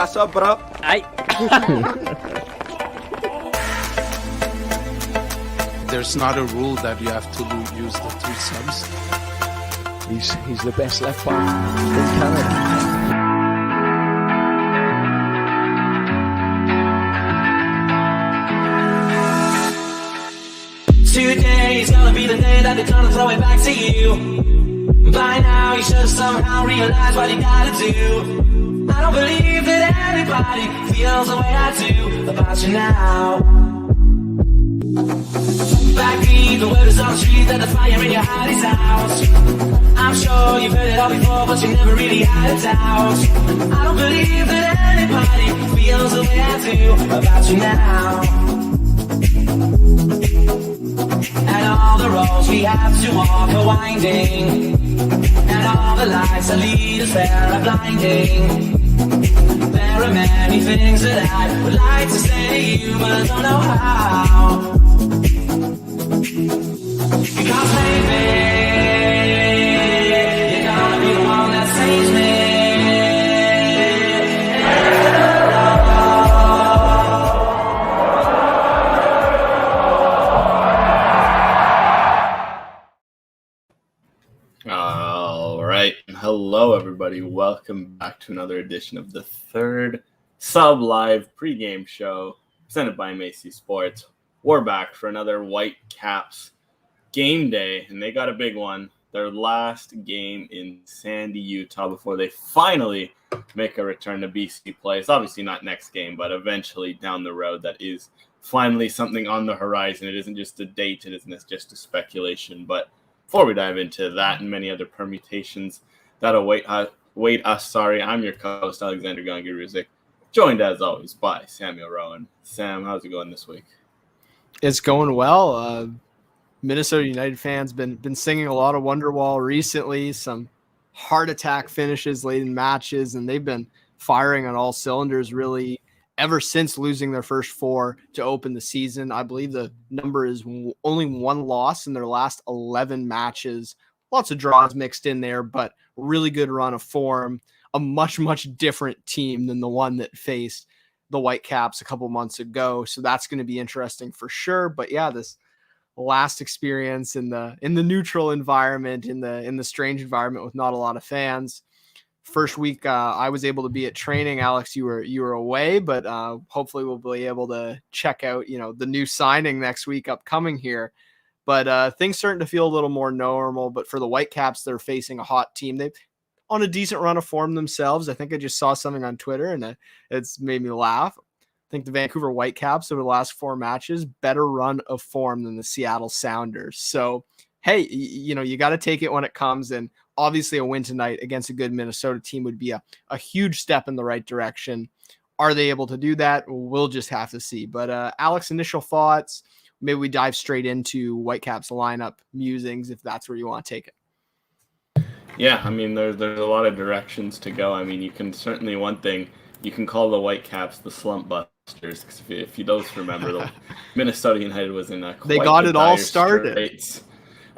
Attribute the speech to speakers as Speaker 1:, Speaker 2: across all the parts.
Speaker 1: What's up, bro?
Speaker 2: Aye.
Speaker 3: There's not a rule that you have to use the 3 subs.
Speaker 4: He's the best left back in Canada.
Speaker 5: Today's gonna be the day that they're gonna throw it back to you. By now you should have somehow realized what you gotta do. I don't believe that anybody feels the way I do about you now. Backbeat, the word is on the street that the fire in your heart is out. I'm sure you've heard it all before, but you never really had a doubt. I don't believe that anybody feels the way I do about you now. And all the roads we have to walk are winding, and all the lights that lead us there are blinding. There are many things that I would like to say to you, but I don't know how. Because maybe you're gonna be the one that saves me.
Speaker 6: All right. Hello, everybody. Welcome back to another edition of the third Sub Live pregame show presented by Macy Sports. We're back for another Whitecaps game day, and they got a big one. Their last game in Sandy, Utah, before they finally make a return to BC play. It's obviously not next game, but eventually down the road. That is finally something on the horizon. It isn't just a date. It isn't just a speculation. But before we dive into that and many other permutations that await us, I'm your co-host, Alexander Gangiruzik, joined as always by Samuel Rowan. Sam, how's it going this week?
Speaker 2: It's going well. Minnesota United fans been singing a lot of Wonderwall recently, some heart attack finishes late in matches, and they've been firing on all cylinders really ever since losing their first 4 to open the season. I believe the number is only 1 loss in their last 11 matches. Lots of draws mixed in there, but really good run of form. A much, much different team than the one that faced the Whitecaps a couple months ago. So that's going to be interesting for sure. But yeah, this last experience in the neutral environment, in the strange environment with not a lot of fans. First week I was able to be at training. Alex, you were away, but hopefully we'll be able to check out the new signing next week upcoming here. But things starting to feel a little more normal. But for the Whitecaps, they're facing a hot team. They've on a decent run of form themselves. I think I just saw something on Twitter and it's made me laugh. I think the Vancouver Whitecaps over the last 4 matches, better run of form than the Seattle Sounders. So, hey, you got to take it when it comes. And obviously a win tonight against a good Minnesota team would be a huge step in the right direction. Are they able to do that? We'll just have to see. But Alex, initial thoughts, maybe we dive straight into Whitecaps lineup musings if that's where you want to take it.
Speaker 6: Yeah, I mean, there's a lot of directions to go. I mean, you can certainly, one thing, you can call the Whitecaps the slump busters. Because if you don't remember, the Minnesota United was in
Speaker 2: they got it all started.
Speaker 6: Straits.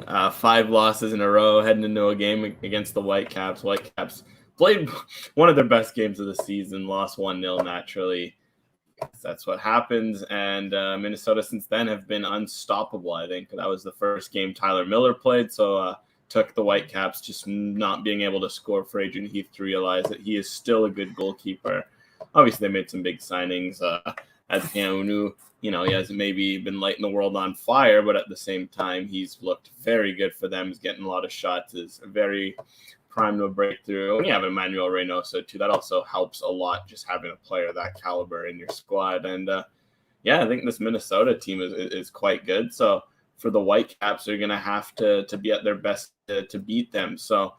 Speaker 6: 5 losses in a row heading into a game against the Whitecaps. Whitecaps played one of their best games of the season, lost 1-0 naturally. That's what happens. And Minnesota since then have been unstoppable, I think. That was the first game Tyler Miller played, so took the Whitecaps just not being able to score for Adrian Heath to realize that he is still a good goalkeeper. Obviously, they made some big signings. Adhianu, he hasn't maybe been lighting the world on fire, but at the same time, he's looked very good for them. He's getting a lot of shots, is very primed to a breakthrough. And you have Emmanuel Reynoso, too. That also helps a lot, just having a player that caliber in your squad. And, I think this Minnesota team is quite good. So, for the Whitecaps, they're going to have to be at their best to beat them. So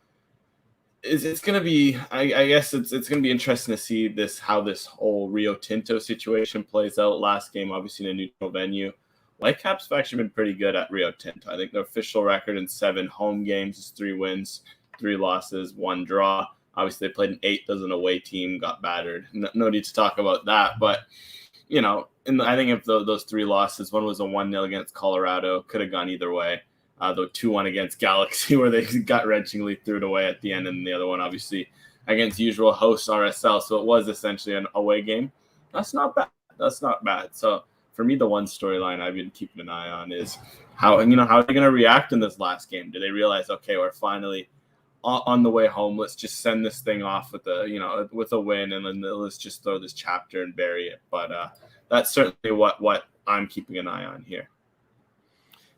Speaker 6: it's going to be, I guess it's going to be interesting to see how this whole Rio Tinto situation plays out. Last game, obviously in a neutral venue. Whitecaps have actually been pretty good at Rio Tinto. I think their official record in 7 home games is 3 wins, 3 losses, 1 draw. Obviously they played an 8th as an away team, got battered. No need to talk about that, but I think if those 3 losses, one was a 1-0 against Colorado, could have gone either way. The 2-1 against Galaxy, where they gut-wrenchingly threw it away at the end, and the other one, obviously, against usual host RSL. So it was essentially an away game. That's not bad. That's not bad. So for me, the one storyline I've been keeping an eye on is how are they going to react in this last game? Do they realize, okay, we're finally on the way home? Let's just send this thing off with a win, and then let's just throw this chapter and bury it. But that's certainly what I'm keeping an eye on here.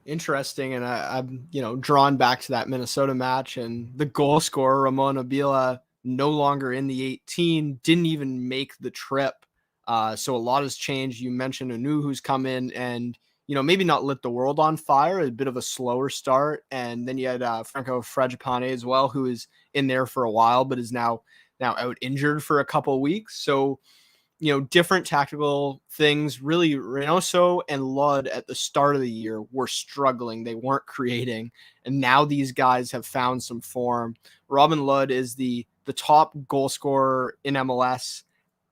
Speaker 2: Interesting, and I'm drawn back to that Minnesota match, and the goal scorer Ramon Abila no longer in the 18, didn't even make the trip. So a lot has changed. You mentioned Anu, who's come in and maybe not lit the world on fire, a bit of a slower start, and then you had Franco Fragipane as well, who is in there for a while but is now out injured for a couple of weeks. So different tactical things. Really, Reynoso and Ludd at the start of the year were struggling. They weren't creating. And now these guys have found some form. Robin Ludd is the top goal scorer in MLS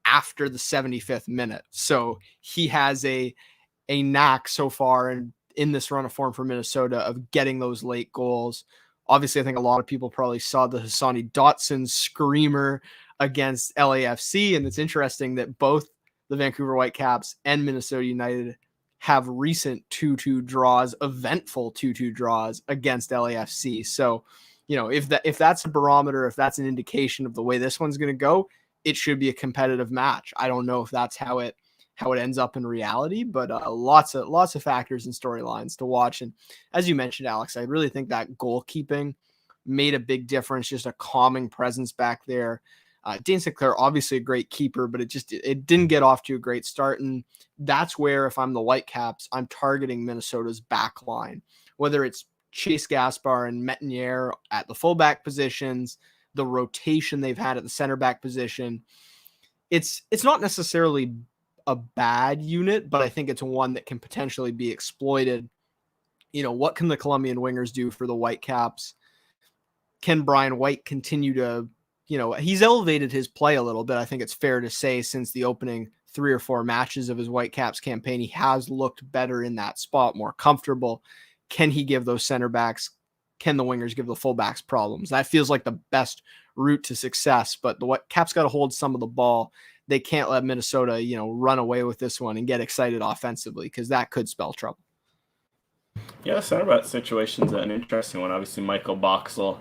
Speaker 2: after the 75th minute. So he has a knack so far in this run of form for Minnesota of getting those late goals. Obviously, I think a lot of people probably saw the Hassani Dotson screamer against LAFC. And it's interesting that both the Vancouver Whitecaps and Minnesota United have recent 2-2 draws, eventful 2-2 draws against LAFC. So, if that's a barometer, if that's an indication of the way this one's going to go, it should be a competitive match. I don't know if that's how it ends up in reality, but lots of factors and storylines to watch. And as you mentioned, Alex, I really think that goalkeeping made a big difference, just a calming presence back there. Dane Sinclair, obviously a great keeper, but it didn't get off to a great start. And that's where, if I'm the Whitecaps, I'm targeting Minnesota's back line, whether it's Chase Gaspar and Metenier at the fullback positions, the rotation they've had at the center back position. It's not necessarily a bad unit, but I think it's one that can potentially be exploited. What can the Colombian wingers do for the Whitecaps? Can Brian White continue to, he's elevated his play a little bit. I think it's fair to say since the opening 3 or 4 matches of his Whitecaps campaign, he has looked better in that spot, more comfortable. Can he give those center backs? Can the wingers give the fullbacks problems? That feels like the best route to success, but the Whitecaps got to hold some of the ball. They can't let Minnesota, run away with this one and get excited offensively, because that could spell trouble.
Speaker 6: Yeah, the center back situation's an interesting one. Obviously, Michael Boxall,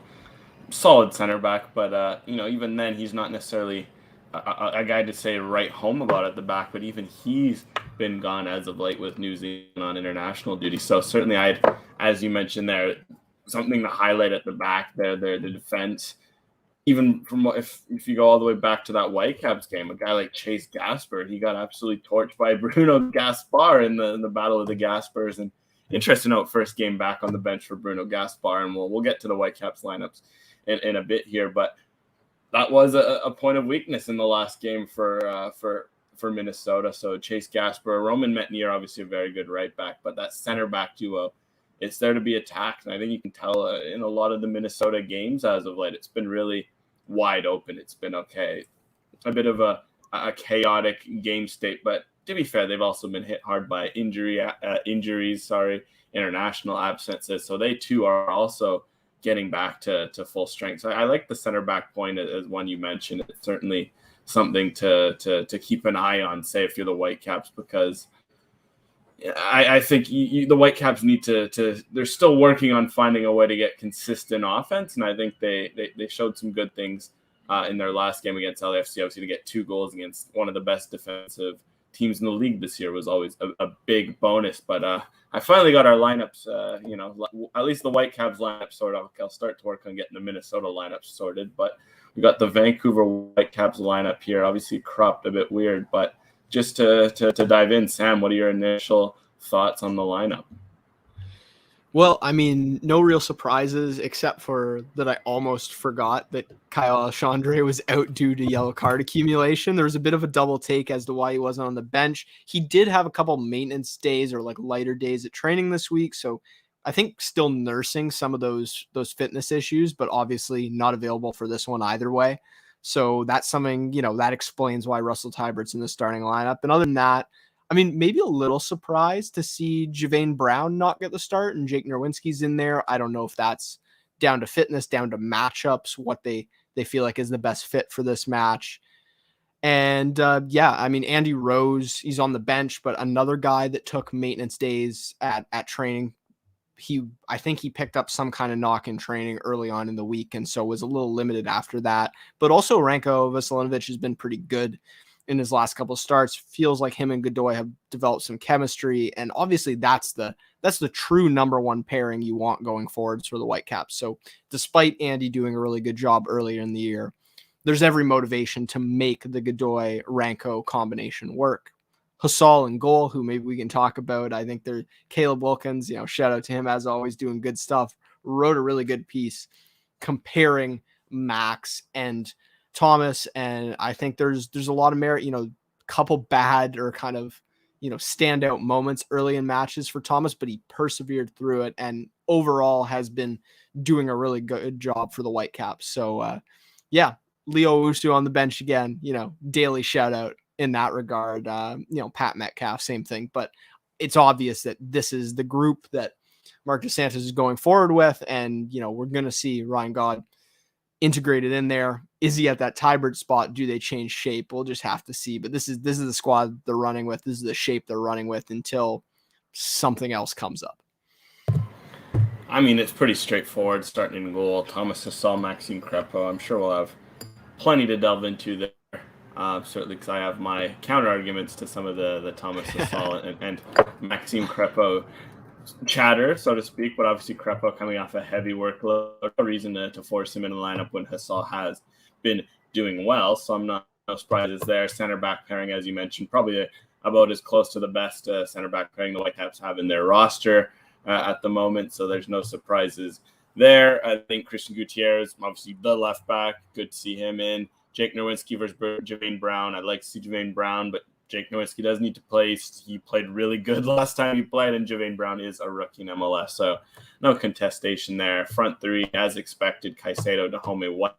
Speaker 6: solid center back, but even then, he's not necessarily a guy to say right home about at the back. But even he's been gone as of late with New Zealand on international duty. So certainly, as you mentioned there, something to highlight at the back there. The defense. Even from if you go all the way back to that Whitecaps game, a guy like Chase Gaspar, he got absolutely torched by Bruno Gaspar in the battle of the Gaspars. And interesting note, first game back on the bench for Bruno Gaspar, and we'll get to the Whitecaps lineups in a bit here. But that was a point of weakness in the last game for Minnesota. So Chase Gaspar, Roman Metenier, obviously a very good right back, but that center back duo, it's there to be attacked. And I think you can tell in a lot of the Minnesota games as of late, it's been really wide open. It's been a bit of a chaotic game state. But to be fair, they've also been hit hard by injuries, international absences. So they too are also getting back to full strength. So I like the center back point as one you mentioned. It's certainly something to keep an eye on, say, if you're the Whitecaps, because I think the Whitecaps need to they're still working on finding a way to get consistent offense, and I think they showed some good things in their last game against LAFC. Obviously, to get 2 goals against one of the best defensive teams in the league this year was always a big bonus. But I finally got our lineups, at least the Whitecaps lineup sorted out. I'll start to work on getting the Minnesota lineup sorted. But we got the Vancouver Whitecaps lineup here, obviously cropped a bit weird, but just to dive in, Sam, what are your initial thoughts on the lineup?
Speaker 2: Well, I mean, no real surprises except for that I almost forgot that Kyle Alexandre was out due to yellow card accumulation. There was a bit of a double take as to why he wasn't on the bench. He did have a couple maintenance days or like lighter days at training this week, so I think still nursing some of those fitness issues, but obviously not available for this one either way. So that's something, that explains why Russell Tybert's in the starting lineup. And other than that, I mean, maybe a little surprised to see Javane Brown not get the start and Jake Nerwinski's in there. I don't know if that's down to fitness, down to matchups, what they they feel like is the best fit for this match. And I mean, Andy Rose, he's on the bench, but another guy that took maintenance days at training. I think he picked up some kind of knock in training early on in the week, and so was a little limited after that. But also Ranko Veselinovic has been pretty good in his last couple of starts. Feels like him and Godoy have developed some chemistry, and obviously that's the true number one pairing you want going forwards for the Whitecaps. So despite Andy doing a really good job earlier in the year, there's every motivation to make the Godoy-Ranko combination work. Hasal in goal, who maybe we can talk about. I think they're Caleb Wilkins, shout out to him as always, doing good stuff. Wrote a really good piece comparing Max and Thomas, and I think there's a lot of merit, couple bad or kind of, standout moments early in matches for Thomas, but he persevered through it and overall has been doing a really good job for the Whitecaps. So Leo Owusu on the bench again, daily shout out in that regard. Pat Metcalf, same thing, but it's obvious that this is the group that Mark DeSantis is going forward with. And, we're going to see Ryan God integrated in there. Is he at that Tybert spot? Do they change shape? We'll just have to see, but this is the squad they're running with. This is the shape they're running with until something else comes up.
Speaker 6: I mean, it's pretty straightforward starting in goal. Thomas Hasal, Maxime Crepeau. I'm sure we'll have plenty to delve into there. Certainly because I have my counter arguments to some of the Thomas Hasal and Maxime Crepeau chatter, so to speak. But obviously Crepeau coming off a heavy workload, no reason to force him in the lineup when Hasal has been doing well. So I'm no surprises there. Center back pairing, as you mentioned, probably about as close to the best center back pairing the Whitecaps have in their roster at the moment. So there's no surprises there. I think Christian Gutierrez, obviously the left back, good to see him in. Jake Nowinski versus Javane Brown. I'd like to see Javane Brown, but Jake Nowinski does need to play. He played really good last time he played, and Javane Brown is a rookie in MLS, so no contestation there. Front three, as expected, Caicedo, Dahomey, White.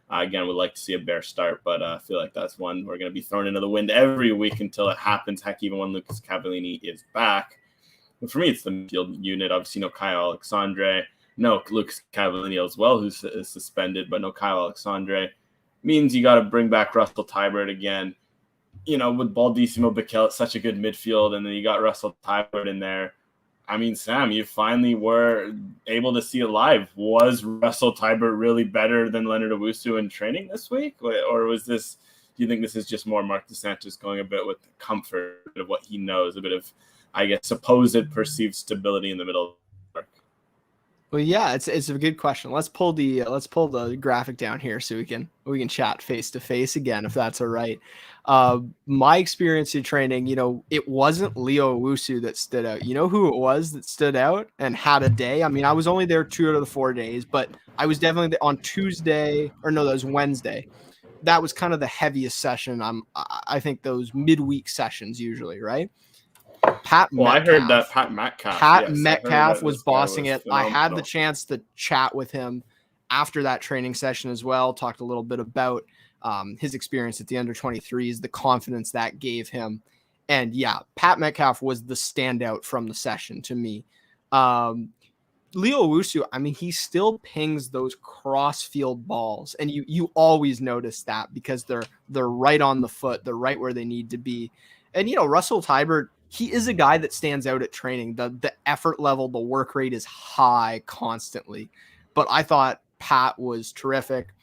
Speaker 6: Again, would like to see a Bear start, but I feel like that's one we're going to be thrown into the wind every week until it happens. Heck, even when Lucas Cavallini is back. But for me, it's the midfield unit. Obviously, no Kyle Alexandre. No Lucas Cavallini as well, who's suspended, but no Kyle Alexandre. Means you got to bring back Russell Tybert again. With Baldissimo Bikel, it's such a good midfield, and then you got Russell Tybert in there. I mean, Sam, you finally were able to see it live. Was Russell Tybert really better than Leonard Owusu in training this week? Or was this, do you think this is just more Mark DeSantis going a bit with the comfort of what he knows, a bit of, I guess, supposed perceived stability in the middle of the park?
Speaker 2: Well, yeah, it's a good question. Let's pull the graphic down here so we can chat face to face again, if that's all right. My experience in training, it wasn't Leo Owusu that stood out. You know who it was that stood out and had a day? I mean, I was only there 2 out of the 4 days, but I was definitely on Tuesday, or no, that was Wednesday. That was kind of the heaviest session. I think those midweek sessions usually, right? Pat Metcalf.
Speaker 6: I heard that Pat
Speaker 2: Metcalf was bossing it. Phenomenal. I had the chance to chat with him after that training session as well. Talked a little bit about his experience at the under-23s, the confidence that gave him. And yeah, Pat Metcalf was the standout from the session to me. Leo Owusu, I mean, he still pings those cross-field balls, and you always notice that because they're right on the foot, they're right where they need to be. And Russell Tybert, he is a guy that stands out at training. The effort level, the work rate is high constantly. But I thought Pat was terrific.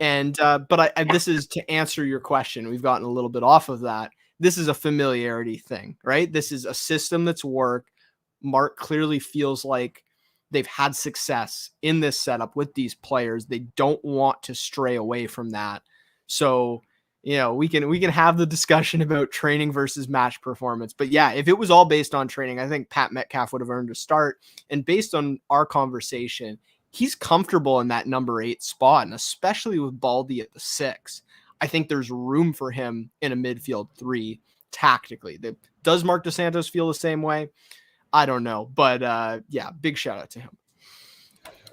Speaker 2: And but this is to answer your question. We've gotten a little bit off of that. This is a familiarity thing, right? This is a system that's worked. Mark clearly feels like they've had success in this setup with these players. They don't want to stray away from that. So we can have the discussion about training versus match performance. But yeah, if it was all based on training, I think Pat Metcalf would have earned a start. And based on our conversation, he's comfortable in that number 8 spot, and especially with Baldy at the 6. I think there's room for him in a midfield 3 tactically. Does Mark DeSantis feel the same way? I don't know. But yeah, big shout out to him.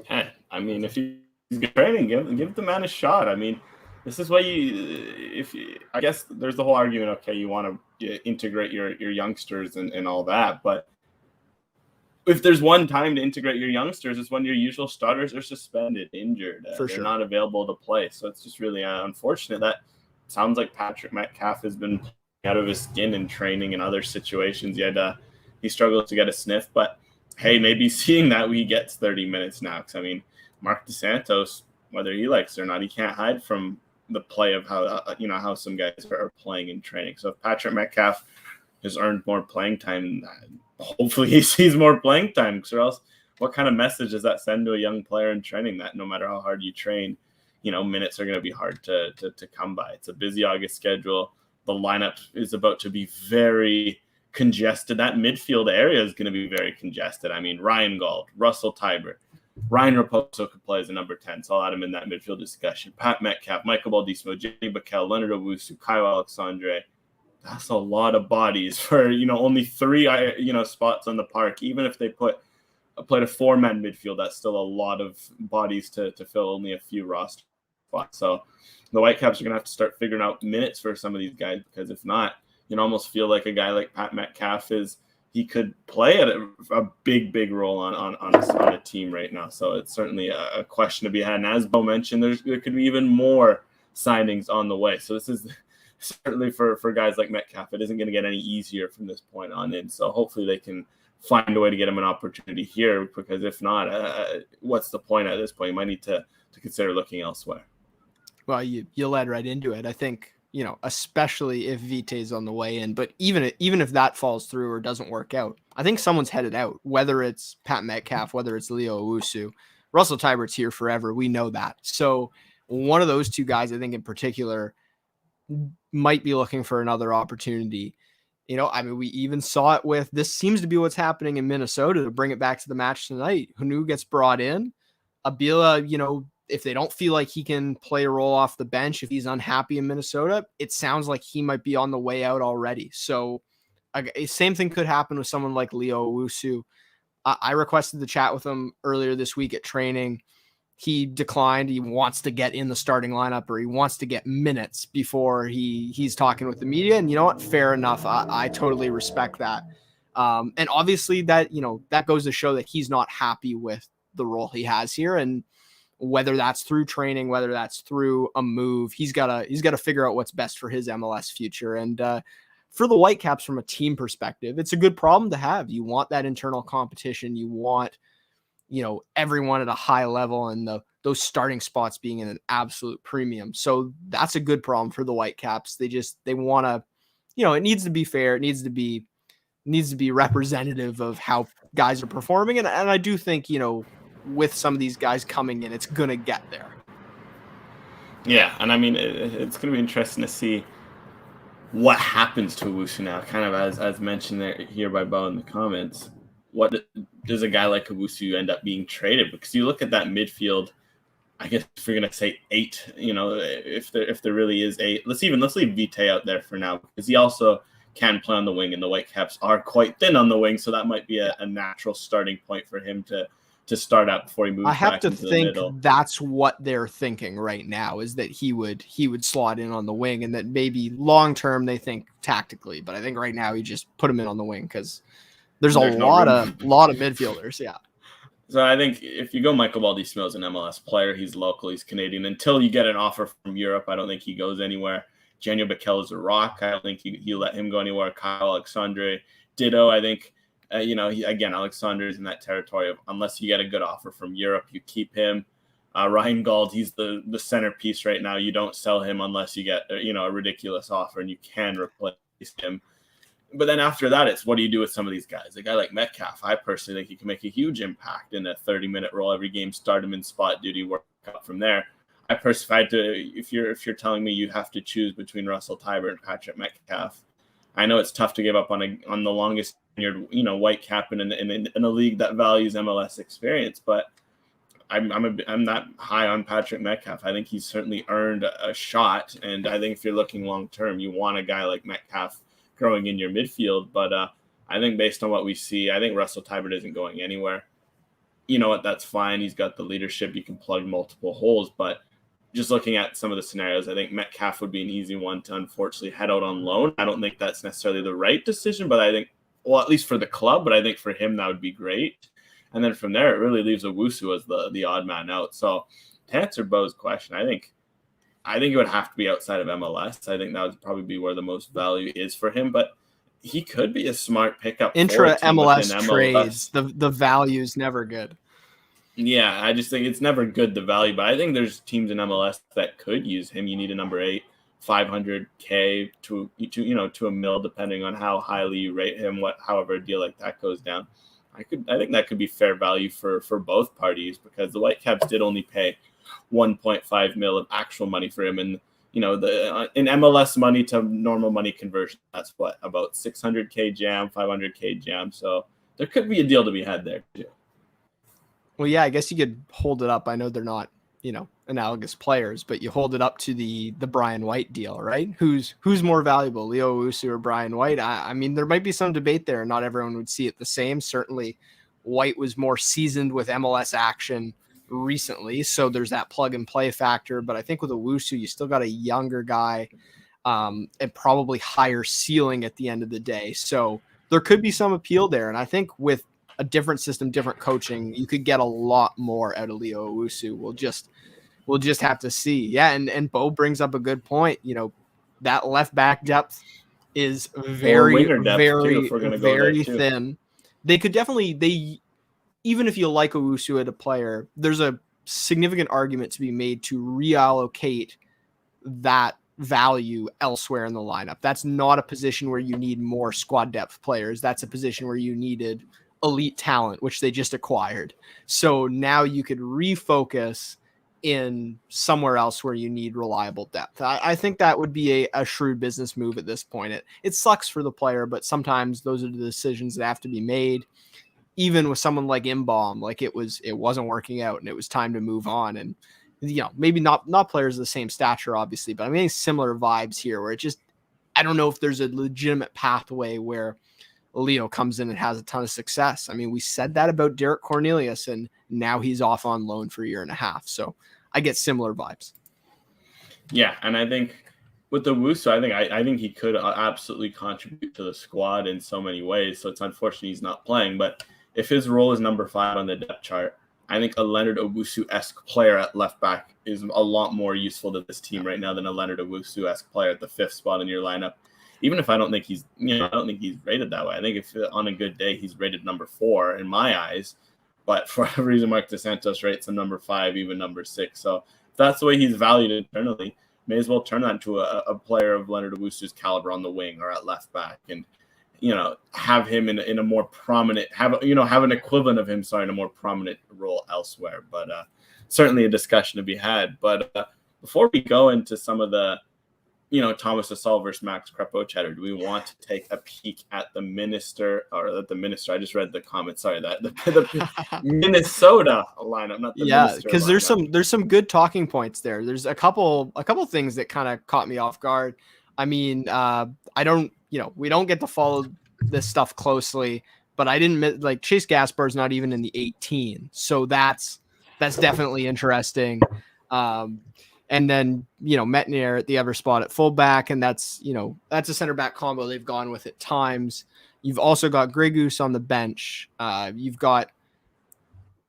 Speaker 6: Hey, I mean, if he's good training, give the man a shot. I mean, this is why I guess there's the whole argument, okay, you want to integrate your youngsters and all that, but if there's one time to integrate your youngsters, it's when your usual starters are suspended, injured. They're not available to play. So it's just really unfortunate. That sounds like Patrick Metcalf has been out of his skin in training and other situations. He struggled to get a sniff, but hey, maybe seeing that he gets 30 minutes now. Because I mean, Mark DeSantos, whether he likes it or not, he can't hide from the play of how some guys are playing in training. So if Patrick Metcalf has earned more playing time, hopefully he sees more playing time. Because or else, what kind of message does that send to a young player in training that no matter how hard you train, minutes are going to be hard to come by? It's a busy August schedule. The lineup is about to be very congested. That midfield area is going to be very congested. I mean, Ryan Gauld, Russell Tybert, Ryan Raposo could play as a number 10, so I'll add him in that midfield discussion. Pat Metcalf, Michael Baldisimo, Jenny Bakel, Leonard Owusu, Kyle Alexandre. That's a lot of bodies for, only 3, spots on the park. Even if they played a 4-man midfield, that's still a lot of bodies to fill only a few roster spots. So the Whitecaps are going to have to start figuring out minutes for some of these guys, because if not, you can almost feel like a guy like Pat Metcalf he could play at a big role on a team right now. So it's certainly a question to be had. And as Bo mentioned, there could be even more signings on the way. So this is certainly for guys like Metcalf, it isn't going to get any easier from this point on in. So hopefully they can find a way to get him an opportunity here, because if not, what's the point at this point? You might need to consider looking elsewhere.
Speaker 2: Well, you led right into it. I think, especially if Vitae's on the way in, but even if that falls through or doesn't work out, I think someone's headed out, whether it's Pat Metcalf, whether it's Leo Owusu. Russell Tybert's here forever. We know that. So one of those two guys, I think in particular, might be looking for another opportunity. We even saw it with, this seems to be what's happening in Minnesota, to bring it back to the match tonight. Hunu gets brought in. Abila, if they don't feel like he can play a role off the bench, if he's unhappy in Minnesota, it sounds like he might be on the way out already. So same thing could happen with someone like Leo Owusu. I requested the chat with him earlier this week at training. He declined. He wants to get in the starting lineup, or he wants to get minutes before he's talking with the media. And you know what? Fair enough. I totally respect that. And obviously that goes to show that he's not happy with the role he has here. And whether that's through training, whether that's through a move, he's got to figure out what's best for his MLS future. And for the Whitecaps, from a team perspective, it's a good problem to have. You want that internal competition. You want, everyone at a high level, and those starting spots being in an absolute premium. So that's a good problem for the Whitecaps. They want to, it needs to be fair. It needs to be representative of how guys are performing. And I do think, with some of these guys coming in, it's going to get there.
Speaker 6: Yeah, and I mean, it's going to be interesting to see what happens to Owusu now, kind of as mentioned there here by Bo in the comments. What does a guy like Owusu end up being traded? Because you look at that midfield, I guess if you're going to say 8, if there really is 8, let's leave Vitae out there for now, because he also can play on the wing, and the Whitecaps are quite thin on the wing, so that might be a natural starting point for him to start out before he moves back into the middle. I have to think
Speaker 2: that's what they're thinking right now, is that he would slot in on the wing, and that maybe long term they think tactically, but I think right now you just put him in on the wing because there's a lot of midfielders. Yeah.
Speaker 6: So I think if you go Michael Baldisimo as an MLS player, he's local, he's Canadian. Until you get an offer from Europe, I don't think he goes anywhere. Jenny Bakel is a rock. I don't think you let him go anywhere. Kyle Alexandre, ditto. I think Alexander is in that territory of, unless you get a good offer from Europe, you keep him. Ryan Gauld, he's the centerpiece right now. You don't sell him unless you get a ridiculous offer and you can replace him. But then after that, it's what do you do with some of these guys? A guy like Metcalf, I personally think he can make a huge impact in a 30-minute role every game, start him in spot duty, work up from there. I personally, if you're telling me you have to choose between Russell Tybert and Patrick Metcalf, I know it's tough to give up on the longest tenured, Whitecap in a league that values MLS experience, but I'm not high on Patrick Metcalf. I think he's certainly earned a shot, and I think if you're looking long term, you want a guy like Metcalf growing in your midfield. But I think based on what we see, I think Russell Tybert isn't going anywhere. You know what? That's fine. He's got the leadership. You can plug multiple holes, but just looking at some of the scenarios, I think Metcalf would be an easy one to unfortunately head out on loan. I don't think that's necessarily the right decision, but I think well, at least for the club, but I think for him that would be great. And then from there, it really leaves Owusu as the odd man out. So to answer Bo's question, I think it would have to be outside of MLS. I think that would probably be where the most value is for him, but he could be a smart pickup.
Speaker 2: Intra MLS trades, the value is never good.
Speaker 6: Yeah, I just think it's never good, the value, but I think there's teams in MLS that could use him. You need a number 8, 500K to $1 million, depending on how highly you rate him, however a deal like that goes down. I think that could be fair value for both parties, because the Whitecaps did only pay 1.5 million of actual money for him, and in MLS money to normal money conversion, that's what, about 600K jam, 500K jam. So there could be a deal to be had there too.
Speaker 2: Well, yeah, I guess you could hold it up. I know they're not, analogous players, but you hold it up to the Brian White deal, right? Who's more valuable, Leo Owusu or Brian White? I mean, there might be some debate there. Not everyone would see it the same. Certainly, White was more seasoned with MLS action recently, so there's that plug and play factor. But I think with Owusu, you still got a younger guy and probably higher ceiling at the end of the day. So there could be some appeal there. And I think with a different system, different coaching, you could get a lot more out of Leo Owusu. We'll just have to see. Yeah, and Bo brings up a good point. That left back depth is very thin. They could definitely even if you like Owusu as a player, there's a significant argument to be made to reallocate that value elsewhere in the lineup. That's not a position where you need more squad depth players. That's a position where you needed elite talent, which they just acquired. So now you could refocus in somewhere else where you need reliable depth. I think that would be a shrewd business move at this point. It sucks for the player, but sometimes those are the decisions that have to be made. Even with someone like Imbaum, like it wasn't working out and it was time to move on. And, maybe not players of the same stature, obviously, but I'm getting similar vibes here where I don't know if there's a legitimate pathway where Leo comes in and has a ton of success. I mean, we said that about Derek Cornelius, and now he's off on loan for a year and a half. So I get similar vibes.
Speaker 6: Yeah, and I think with the Wusu, I think he could absolutely contribute to the squad in so many ways. So it's unfortunate he's not playing. But if his role is number 5 on the depth chart, I think a Leonard Owusu-esque player at left back is a lot more useful to this team right now than a Leonard Owusu-esque player at the 5th spot in your lineup. Even if I don't think he's rated that way. I think if on a good day he's rated number 4 in my eyes, but for whatever reason Mark DeSantos rates him number 5, even number 6. So if that's the way he's valued internally, may as well turn that into a player of Leonard Owusu's caliber on the wing or at left back, and have him in a more prominent, have an equivalent of him, in a more prominent role elsewhere. But certainly a discussion to be had. But before we go into some of the Thomas Hasal versus Max Crepeau chatter, do we want to take a peek at the minister? I just read the comment. Sorry, the Minnesota lineup, not the
Speaker 2: minister. Yeah, because there's some good talking points there. There's a couple things that kind of caught me off guard. I mean, we don't get to follow this stuff closely, but I didn't like Chase Gaspar's not even in the 18, so that's definitely interesting. And then, Metnier at the other spot at fullback, and that's a center back combo they've gone with at times. You've also got Grey Goose on the bench. You've got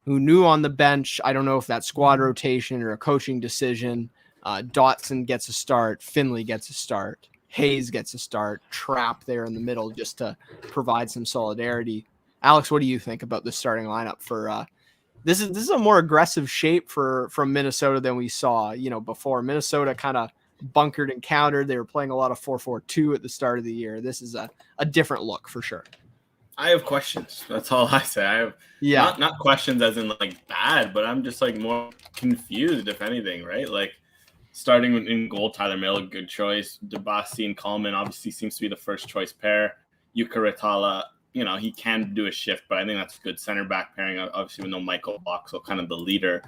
Speaker 2: Hunu on the bench. I don't know if that's squad rotation or a coaching decision. Dotson gets a start. Finley gets a start. Hayes gets a start. Trapp there in the middle just to provide some solidarity. Alex, what do you think about the starting lineup for This is a more aggressive shape from Minnesota than we saw, before. Minnesota kind of bunkered and countered. They were playing a lot of 4-4-2 at the start of the year. This is a different look for sure. I
Speaker 6: have questions. That's all I say. I have not questions as in like bad, but I'm just like more confused, if anything, right? Like starting in goal, Tyler Mill, a good choice. Debasi and Coleman obviously seems to be the first choice pair. Yuka Ritala, he can do a shift, but I think that's a good center back pairing. Obviously, with no Michael Boxall, kind of the leader.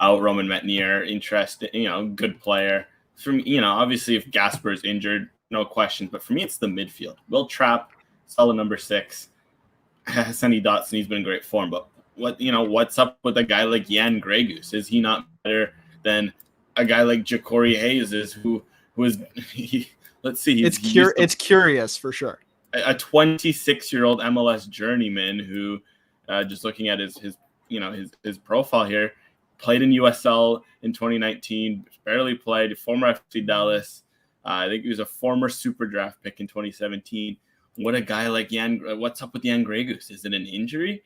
Speaker 6: Roman Metnier, interesting, good player. From obviously, if Gasper's injured, no questions. But for me, it's the midfield. Will Trapp, solid number 6. Sonny Dotson, he's been in great form. But what's up with a guy like Jan Grey Goose? Is he not better than a guy like Ja'Cory Hayes is? Who is? Let's see.
Speaker 2: It's curious for sure.
Speaker 6: a 26-year-old MLS journeyman who, just looking at his profile here, played in USL in 2019, barely played, former FC Dallas. I think he was a former super draft pick in 2017. What a guy like what's up with Jan Gregus? Is it an injury?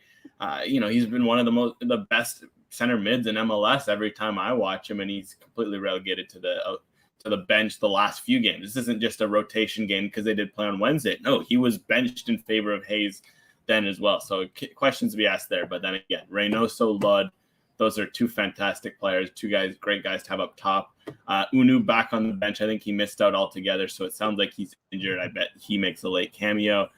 Speaker 6: He's been one of the best center mids in MLS every time I watch him, and he's completely relegated to the bench the last few games. This isn't just a rotation game because they did play on Wednesday. No, he was benched in favor of Hayes then as well. So questions to be asked there. But then again, Reynoso, Lod, those are two fantastic players, great guys to have up top. Unu back on the bench. I think he missed out altogether, so it sounds like he's injured. I bet he makes a late cameo.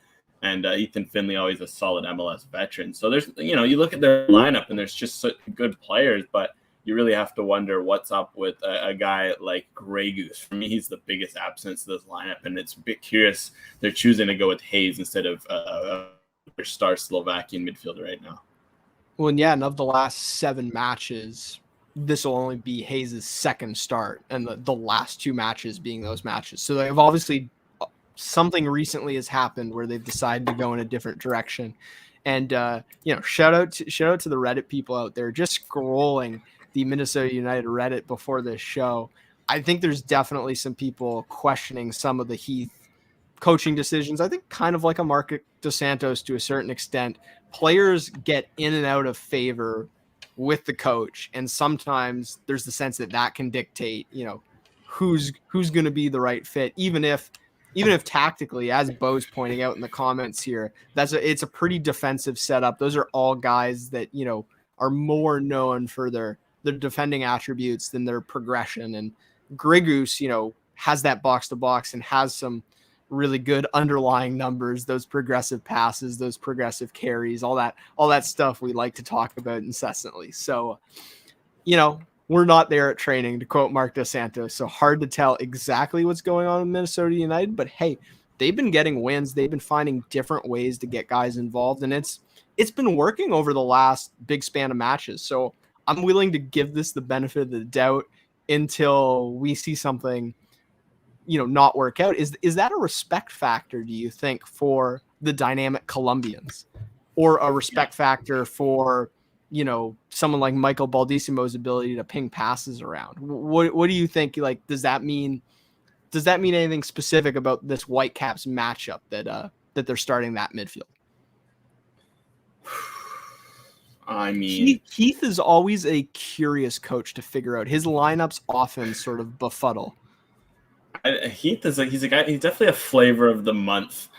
Speaker 6: And Ethan Finley, always a solid MLS veteran. So there's, you look at their lineup and there's just such good players, but you really have to wonder what's up with a guy like Grey Goose. For me, he's the biggest absence to this lineup, and it's a bit curious they're choosing to go with Hayes instead of their star Slovakian midfielder right now.
Speaker 2: Well, and of the last 7 matches, this will only be Hayes' second start, and the last 2 matches being those matches. So they've obviously something recently has happened where they've decided to go in a different direction. And shout out to the Reddit people out there just scrolling the Minnesota United Reddit before this show. I think there's definitely some people questioning some of the Heath coaching decisions. I think kind of like a Mark DeSantos to a certain extent. Players get in and out of favor with the coach, and sometimes there's the sense that can dictate, who's going to be the right fit, even if tactically, as Bo's pointing out in the comments here, it's a pretty defensive setup. Those are all guys that, are more known for their defending attributes than their progression. And Grigoose, has that box to box and has some really good underlying numbers, those progressive passes, those progressive carries, all that stuff we like to talk about incessantly. So, we're not there at training, to quote Mark DeSantos, so hard to tell exactly what's going on in Minnesota United. But hey, they've been getting wins. They've been finding different ways to get guys involved, and it's been working over the last big span of matches. So I'm willing to give this the benefit of the doubt until we see something, not work out. Is that a respect factor, do you think, for the dynamic Colombians, or a respect factor for someone like Michael Baldissimo's ability to ping passes around? What do you think? Like, does that mean anything specific about this Whitecaps matchup that they're starting that midfield?
Speaker 6: I mean,
Speaker 2: Heath is always a curious coach to figure out. His lineups often sort of befuddle.
Speaker 6: Heath he's a guy. He's definitely a flavor of the month,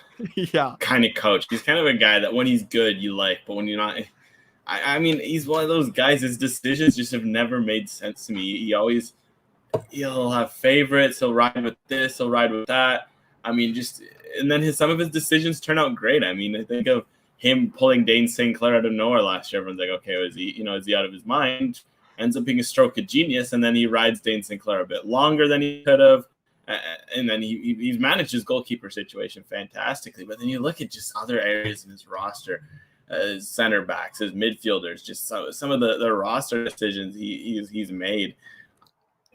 Speaker 6: kind of coach. He's kind of a guy that when he's good you like, but when you're not. I mean, he's one of those guys, his decisions just have never made sense to me. He'll have favorites, he'll ride with this, he'll ride with that. I mean, and then some of his decisions turn out great. I mean, I think of him pulling Dane St. Clair out of nowhere last year. Everyone's like, okay, is he out of his mind? Ends up being a stroke of genius, and then he rides Dane St. Clair a bit longer than he could have. And then he's managed his goalkeeper situation fantastically. But then you look at just other areas in his roster, his center backs, his midfielders, just some of the roster decisions he's made.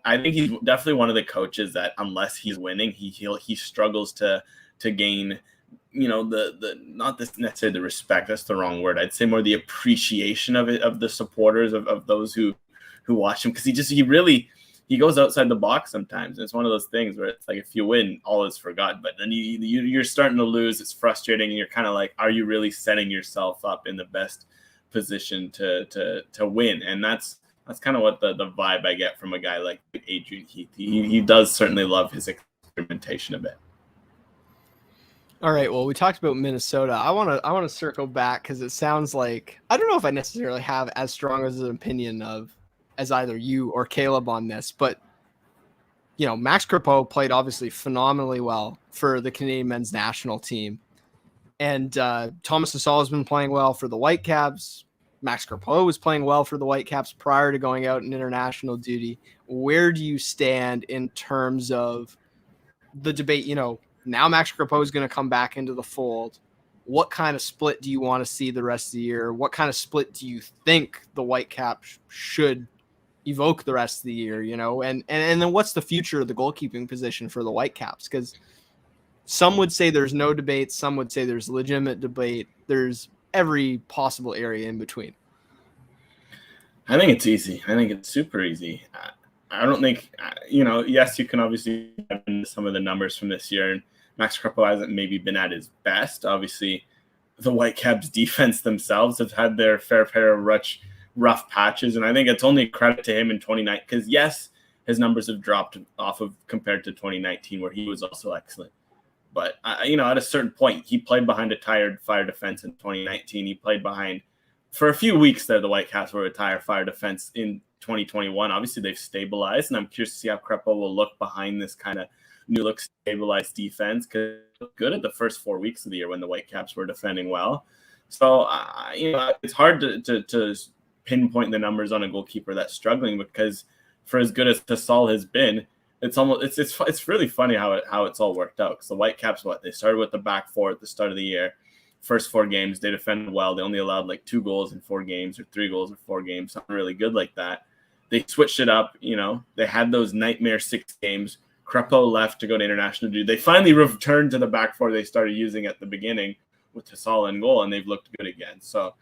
Speaker 6: I think he's definitely one of the coaches that, unless he's winning, he struggles to gain, the not this necessarily the respect. That's the wrong word. I'd say more the appreciation of the supporters of those who watch him, because he goes outside the box sometimes. And it's one of those things where it's like, if you win, all is forgotten. But then you're starting to lose. It's frustrating, and you're kind of like, are you really setting yourself up in the best position to win? And that's kind of what the vibe I get from a guy like Adrian Heath. He does certainly love his experimentation a bit.
Speaker 2: All right, well, we talked about Minnesota. I want to circle back, because it sounds like, I don't know if I necessarily have as strong as an opinion as either you or Caleb on this, but Max Crepeau played obviously phenomenally well for the Canadian men's national team, and Thomas Hasal has been playing well for the Whitecaps. Max Crepeau was playing well for the Whitecaps prior to going out in international duty. Where do you stand in terms of the debate? Now Max Crepeau is going to come back into the fold. What kind of split do you want to see the rest of the year? What kind of split do you think the Whitecaps should evoke the rest of the year? And then what's the future of the goalkeeping position for the Whitecaps? Because some would say there's no debate. Some would say there's legitimate debate. There's every possible area in between.
Speaker 6: I think it's easy. I think it's super easy. I don't think, yes, you can obviously have some of the numbers from this year, and Max Crepeau hasn't maybe been at his best. Obviously, the Whitecaps defense themselves have had their fair share of rough patches, and I think it's only credit to him in 2019 because, yes, his numbers have dropped off of compared to 2019 where he was also excellent. But, at a certain point, he played behind a tired Fire defense in 2019. He played behind, for a few weeks there, the Whitecaps were a tired Fire defense in 2021. Obviously, they've stabilized, and I'm curious to see how Crepeau will look behind this kind of new look stabilized defense because it looked good at the first 4 weeks of the year when the Whitecaps were defending well. So, it's hard to pinpoint the numbers on a goalkeeper that's struggling because for as good as Hasal has been, it's really funny how it's all worked out. Because the Whitecaps, they started with the back four at the start of the year. First 4 games, they defended well. They only allowed 2 goals in 4 games or 3 goals in 4 games, something really good like that. They switched it up. They had those nightmare 6 games. Crepeau left to go to international duty. They finally returned to the back four they started using at the beginning with Hasal in goal, and they've looked good again. So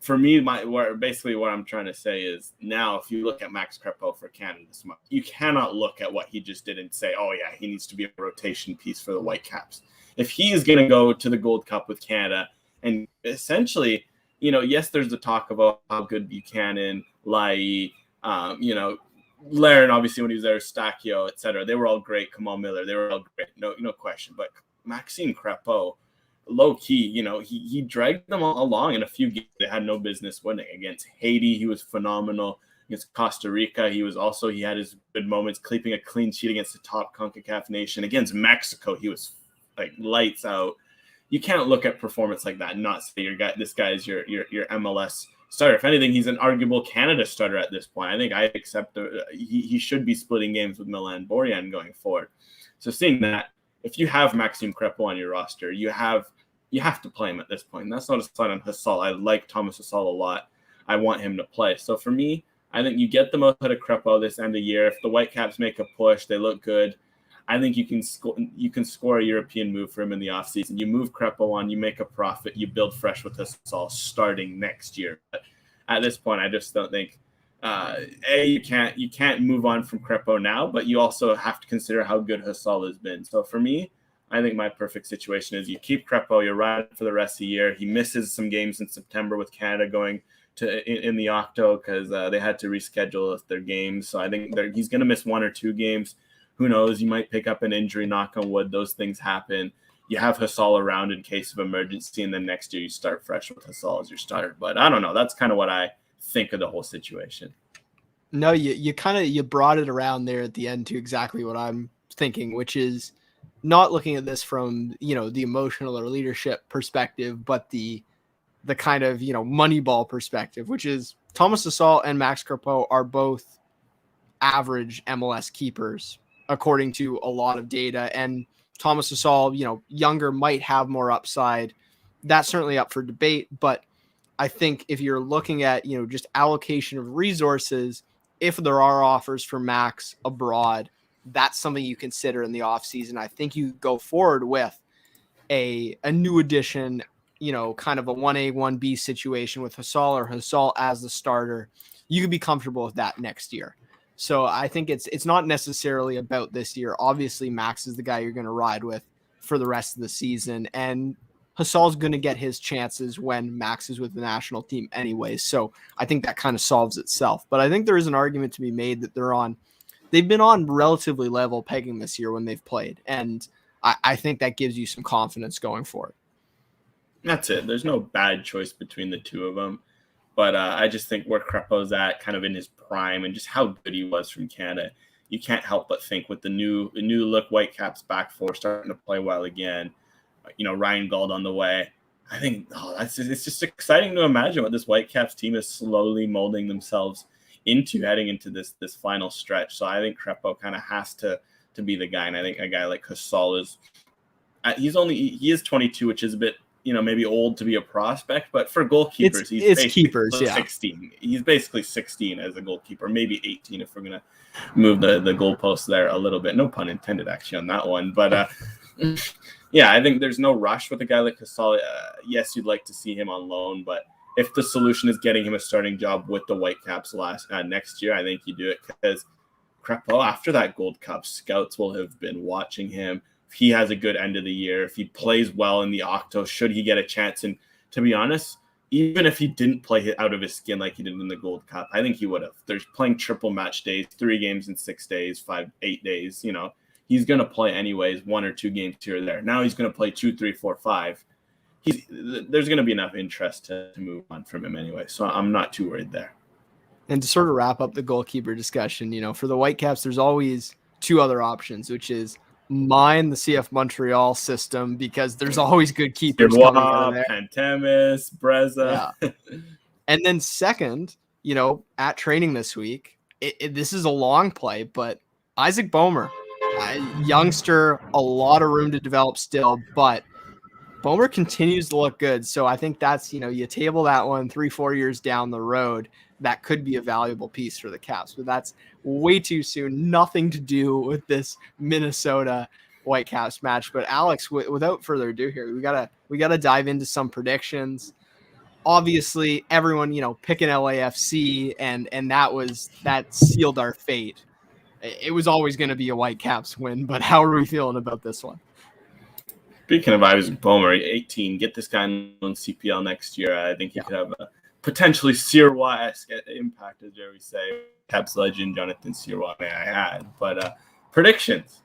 Speaker 6: for me, what I'm trying to say is now if you look at Max Crepeau for Canada this month, you cannot look at what he just did and say, oh, yeah, he needs to be a rotation piece for the Whitecaps. If he is going to go to the Gold Cup with Canada and essentially, yes, there's the talk about how good Buchanan, Lai, Laren, obviously, when he was there, Stacchio, et cetera. They were all great. Kamal Miller, they were all great. No question. But Maxime Crepeau, low key, he dragged them along in a few games they had no business winning. Against Haiti, he was phenomenal. Against Costa Rica, he had his good moments, keeping a clean sheet against the top CONCACAF nation. Against Mexico, he was lights out. You can't look at performance like that and not say this guy is your MLS starter. If anything, he's an arguable Canada starter at this point. I think I accept he should be splitting games with Milan Borjan going forward. So seeing that, if you have Maxime Crepeau on your roster, you have to play him at this point. And that's not a slight on Hasal. I like Thomas Hasal a lot. I want him to play. So for me, I think you get the most out of Crepeau this end of year. If the Whitecaps make a push, they look good. I think you can score a European move for him in the offseason. You move Crepeau on, you make a profit, you build fresh with Hasal starting next year. But at this point, I just don't think you can't move on from Crepeau now, but you also have to consider how good Hasal has been. So for me, I think my perfect situation is you keep Crepeau, you're riding for the rest of the year. He misses some games in September with Canada going to in the Octo because they had to reschedule their games. So I think he's going to miss 1 or 2 games. Who knows? You might pick up an injury, knock on wood. Those things happen. You have Hasal around in case of emergency, and then next year you start fresh with Hasal as your starter. But I don't know. That's kind of what I think of the whole situation.
Speaker 2: No, you brought it around there at the end to exactly what I'm thinking, which is not looking at this from, the emotional or leadership perspective, but the kind of, Moneyball perspective, which is Thomas Hasal and Max Crepeau are both average MLS keepers, according to a lot of data. And Thomas Hasal, younger, might have more upside. That's certainly up for debate. But I think if you're looking at, just allocation of resources, if there are offers for Max abroad, that's something you consider in the offseason. I think you go forward with a new addition, kind of a 1A, 1B situation with Hasal or Hasal as the starter. You could be comfortable with that next year. So I think it's not necessarily about this year. Obviously, Max is the guy you're going to ride with for the rest of the season. And Hasal's going to get his chances when Max is with the national team anyways. So I think that kind of solves itself. But I think there is an argument to be made that they've been on relatively level pegging this year when they've played. And I think that gives you some confidence going forward.
Speaker 6: That's it. There's no bad choice between the two of them. But I just think where Crepeau's at, kind of in his prime, and just how good he was from Canada, you can't help but think with the new look Whitecaps back four starting to play well again. Ryan Gauld on the way. I think it's just exciting to imagine what this Whitecaps team is slowly molding themselves into heading into this final stretch. So I think Crepeau kind of has to be the guy, and I think a guy like Hasal he is 22, which is a bit maybe old to be a prospect, but for goalkeepers, he's
Speaker 2: keepers,
Speaker 6: 16. He's basically 16 as a goalkeeper, maybe 18 if we're gonna move the goalposts there a little bit. No pun intended, actually, on that one. But Yeah, I think there's no rush with a guy like Casale. Yes, you'd like to see him on loan, but if the solution is getting him a starting job with the Whitecaps next year, I think you do it because Crepeau, after that Gold Cup, scouts will have been watching him. If he has a good end of the year, if he plays well in the Octo, should he get a chance? And to be honest, even if he didn't play out of his skin like he did in the Gold Cup, I think he would have. There's playing triple match days, 3 games in 6 days, 8 days. He's going to play anyways, 1 or 2 games here or there. Now he's going to play 2, 3, 4, 5. There's going to be enough interest to move on from him anyway. So I'm not too worried there.
Speaker 2: And to sort of wrap up the goalkeeper discussion, for the Whitecaps, there's always 2 other options, which is mine the CF Montreal system, because there's always good keepers coming out of there.
Speaker 6: Pantemis, Breza.
Speaker 2: Yeah. And then second, at training this week, this is a long play, but Isaac Boehmer, youngster, a lot of room to develop still, but Boehmer continues to look good. So I think that's, you table that one 3-4 years down the road, that could be a valuable piece for the Caps, but that's way too soon. Nothing to do with this Minnesota Whitecaps match. But Alex, without further ado here, we gotta dive into some predictions. Obviously, everyone, picking LAFC, and that sealed our fate. It was always going to be a Whitecaps win, but how are we feeling about this one?
Speaker 6: Speaking of Isaac Boehmer, 18, get this guy on CPL next year. I think he could have a potentially Sirois-esque impact, as Jerry say. Caps legend Jonathan Sirois may I add. But predictions.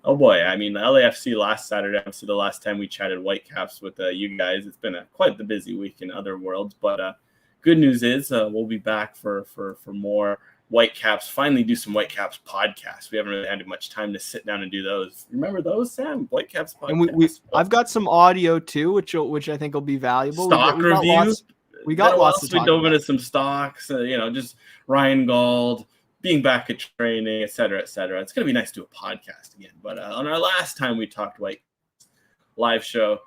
Speaker 6: Oh boy, I mean, LAFC last Saturday, obviously the last time we chatted Whitecaps with you guys. It's been quite the busy week in other worlds, but good news is we'll be back for more Whitecaps, finally do some Whitecaps podcasts. We haven't really had much time to sit down and do those. Remember those, Sam? Whitecaps podcasts.
Speaker 2: And I've got some audio too, which I think will be valuable.
Speaker 6: Stock reviews.
Speaker 2: We got lots to talk about.
Speaker 6: We dove into some stocks, just Ryan Gauld being back at training, et cetera, et cetera. It's going to be nice to do a podcast again. But on our last time we talked White live show,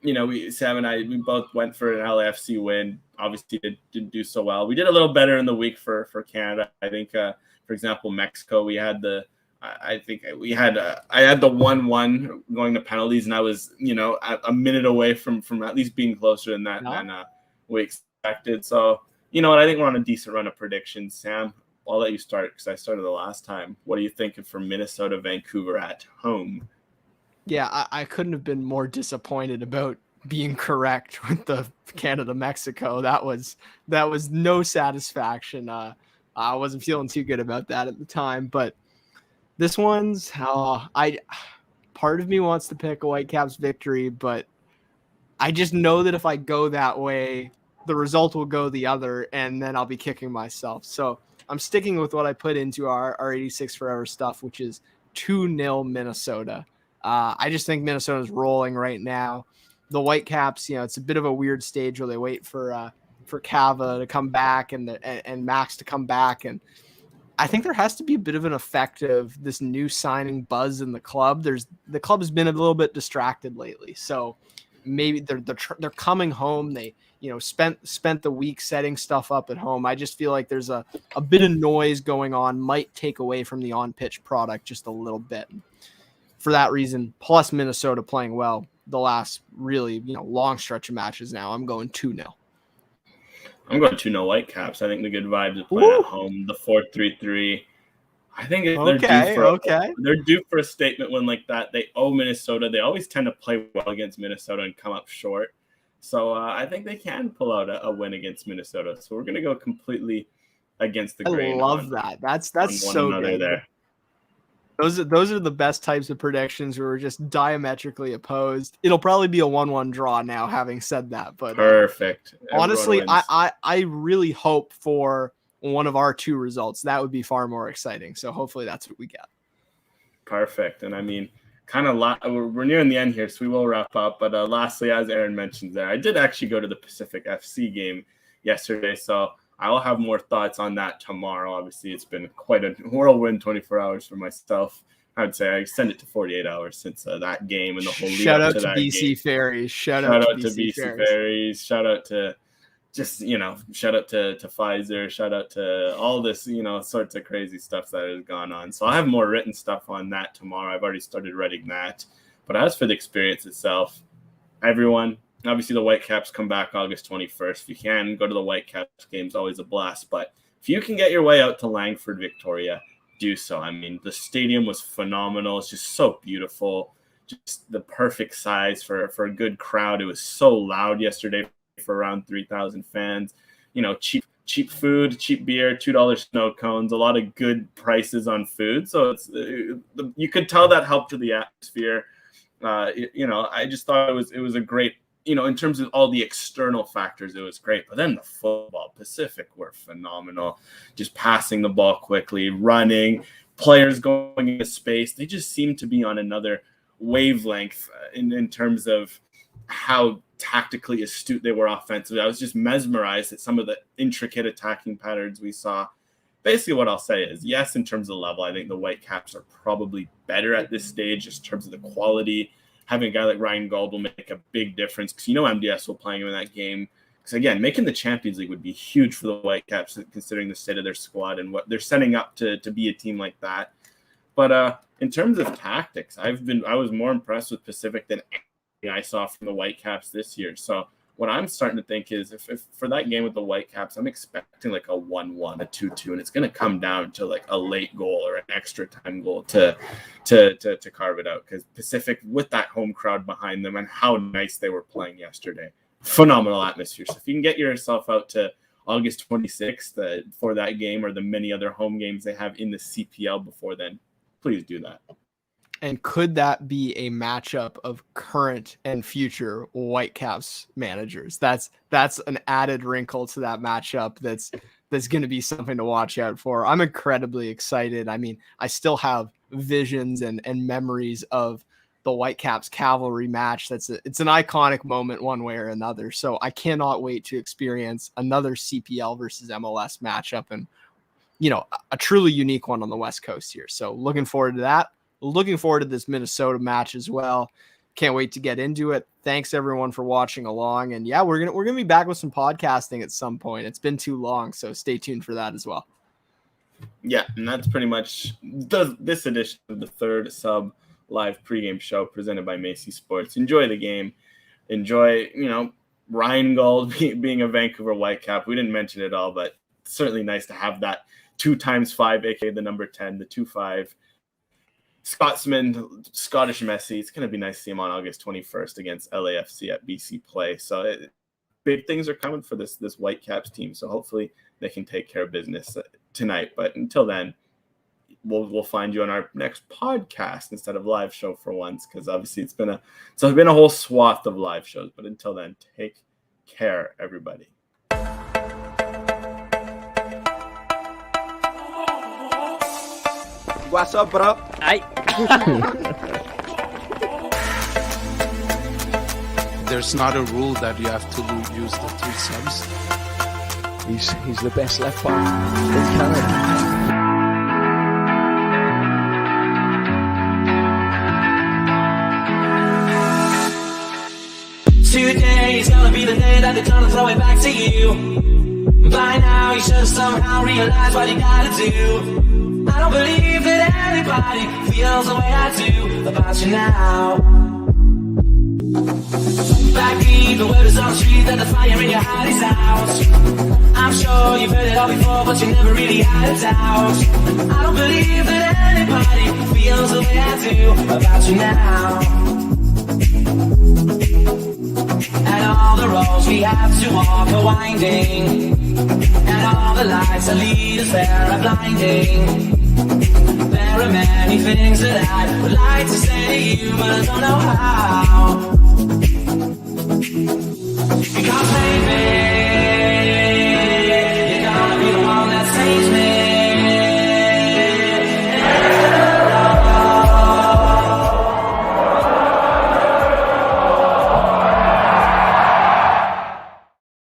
Speaker 6: Sam and I, we both went for an LAFC win. Obviously didn't do so well. We did a little better in the week for Canada. I think, for example, Mexico, I had the 1-1 going to penalties, and I was, a minute away from at least being closer than that than we expected. So, I think we're on a decent run of predictions. Sam, I'll let you start because I started the last time. What are you thinking for Minnesota, Vancouver at home?
Speaker 2: Yeah, I couldn't have been more disappointed about being correct with the Canada-Mexico. That was no satisfaction. I wasn't feeling too good about that at the time, but this one's part of me wants to pick a Whitecaps victory, but I just know that if I go that way, the result will go the other, and then I'll be kicking myself. So I'm sticking with what I put into our 86 Forever stuff, which is 2-0 Minnesota. I just think Minnesota's rolling right now. The Whitecaps, it's a bit of a weird stage where they wait for Cava to come back and Max to come back, and I think there has to be a bit of an effect of this new signing buzz in the club. The club has been a little bit distracted lately, so maybe they're coming home. They spent the week setting stuff up at home. I just feel like there's a bit of noise going on, might take away from the on-pitch product just a little bit. For that reason, plus Minnesota playing well the last really long stretch of matches now, I'm going 2-0.
Speaker 6: I'm going 2-0 Whitecaps. I think the good vibes of playing at home, the 4-3-3. I think they're due for a statement win like that. They owe Minnesota. They always tend to play well against Minnesota and come up short. So I think they can pull out a win against Minnesota. So we're going to go completely against the grain.
Speaker 2: I love that. That's so good.
Speaker 6: There.
Speaker 2: Those are the best types of predictions where we're just diametrically opposed. It'll probably be a 1-1 draw now, having said that. But
Speaker 6: perfect.
Speaker 2: Honestly, I really hope for one of our 2 results. That would be far more exciting. So hopefully that's what we get.
Speaker 6: Perfect. And I mean, we're nearing the end here, so we will wrap up. But lastly, as Aaron mentioned there, I did actually go to the Pacific FC game yesterday, so I will have more thoughts on that tomorrow. Obviously, it's been quite a whirlwind 24 hours for myself. I would say I extended to 48 hours since that game and the whole lead up to that game.
Speaker 2: BC Ferries. Shout out to BC Ferries.
Speaker 6: Shout out to shout out to Pfizer. Shout out to all this, sorts of crazy stuff that has gone on. So I have more written stuff on that tomorrow. I've already started writing that. But as for the experience itself, everyone, obviously the Whitecaps come back August 21st. If you can, go to the Whitecaps games, always a blast. But if you can get your way out to Langford, Victoria, do so. I mean, the stadium was phenomenal. It's just so beautiful. Just the perfect size for a good crowd. It was so loud yesterday for around 3,000 fans. You know, cheap food, cheap beer, $2 snow cones, a lot of good prices on food. So you could tell that helped to the atmosphere. You know, I just thought it was a great, you know, in terms of all the external factors, it was great. But then the football, Pacific were phenomenal. Just passing the ball quickly, running, players going into space. They just seemed to be on another wavelength in terms of how tactically astute they were offensively. I was just mesmerized at some of the intricate attacking patterns we saw. Basically what I'll say is, yes, in terms of level, I think the Whitecaps are probably better at this stage just in terms of the quality. Having a guy like Ryan Gauld will make a big difference because, you know, MDS will play him in that game. Because, again, making the Champions League would be huge for the Whitecaps considering the state of their squad and what they're setting up to be a team like that. But in terms of tactics, I was more impressed with Pacific than anything I saw from the Whitecaps this year. So what I'm starting to think is if for that game with the Whitecaps, I'm expecting like a 1-1, a 2-2, and it's going to come down to like a late goal or an extra time goal to carve it out. Because Pacific, with that home crowd behind them and how nice they were playing yesterday, phenomenal atmosphere. So if you can get yourself out to August 26th for that game or the many other home games they have in the CPL before then, please do that.
Speaker 2: And could that be a matchup of current and future Whitecaps managers? That's an added wrinkle to that matchup. That's going to be something to watch out for. I'm incredibly excited. I mean, I still have visions and memories of the Whitecaps Cavalry match. It's an iconic moment one way or another. So I cannot wait to experience another CPL versus MLS matchup and, you know, a truly unique one on the West Coast here. So looking forward to that. Looking forward to this Minnesota match as well. Can't wait to get into it. Thanks everyone for watching along. And yeah, we're gonna be back with some podcasting at some point. It's been too long, so stay tuned for that as well.
Speaker 6: Yeah, and that's pretty much this edition of the third sub live pregame show presented by Macy Sports. Enjoy the game. Enjoy, you know, Ryan Gauld being a Vancouver Whitecap. We didn't mention it all, but it's certainly nice to have that 2x5, aka the number 10, the 2-5. Scotsman, Scottish Messi. It's going to be nice to see him on August 21st against LAFC at BC Play. So big things are coming for this Whitecaps team. So hopefully they can take care of business tonight. But until then, we'll find you on our next podcast instead of live show for once, because obviously it's been a whole swath of live shows. But until then, take care, everybody.
Speaker 1: What's up, bro?
Speaker 7: Aye.
Speaker 3: There's not a rule that you have to use the 3 subs.
Speaker 4: He's the best left back in Canada.
Speaker 5: 2 days gonna be the day that they're gonna throw it back to you. By now you should somehow realize what you gotta do. I don't believe that anybody feels the way I do about you now. Back even word is on the street that the fire in your heart is out. I'm sure you've heard it all before, but you never really had a doubt. I don't believe that anybody feels the way I do about you now. And all the roads we have to walk are winding, and all the lights that lead us there are blinding. There are many things that I would like to say to you, but I don't know how. Because maybe